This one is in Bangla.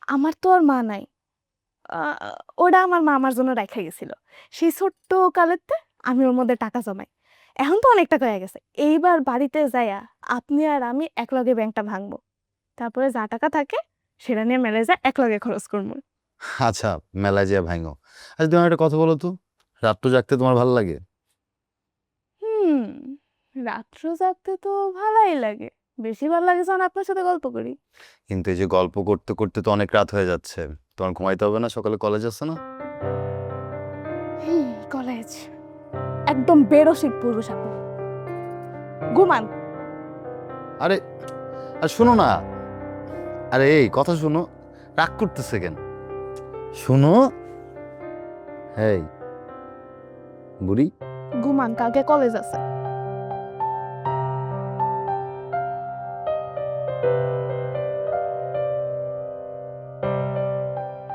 আমার তো আর মা নাই। আ ওটা আমার মা আমার জন্য রাইখা গেছিল। সেই ছোট্ট কালেতে আমি ওর মধ্যে টাকা জমাই। এখন তো অনেক টাকা হয়ে গেছে। এইবার বাড়িতে যাইয়া আপনি আর আমি একলগে ব্যাংকটা ভাঙবো। তারপরে যা টাকা থাকে সেটা নিয়ে মেলে যায় একলগে খরচ করবো। আচ্ছা, মেলায় যেয়ে ভাঙো। আচ্ছা, তুমি একটা কথা বলো তো, রাত্র জাগতে তোমার ভালো লাগে? হুম, রাত্র জাগতে তো ভালোই লাগে। বেশি ভালো লাগে যখন আপনার সাথে গল্প করি। কিন্তু এই যে গল্প করতে করতে তো অনেক রাত হয়ে যাচ্ছে, তোমার ঘুমাইতে হবে না? সকালে কলেজ আছে না? কলেজ একদম বেরসিক পুরুষ আপনি। ঘুমান। আরে, আর শোনো না, আরে এই কথা শোনো, রাগ করতেছে কেন? শোনো, হেই বুড়ি। ঘুমান, কালকে কলেজ আছে।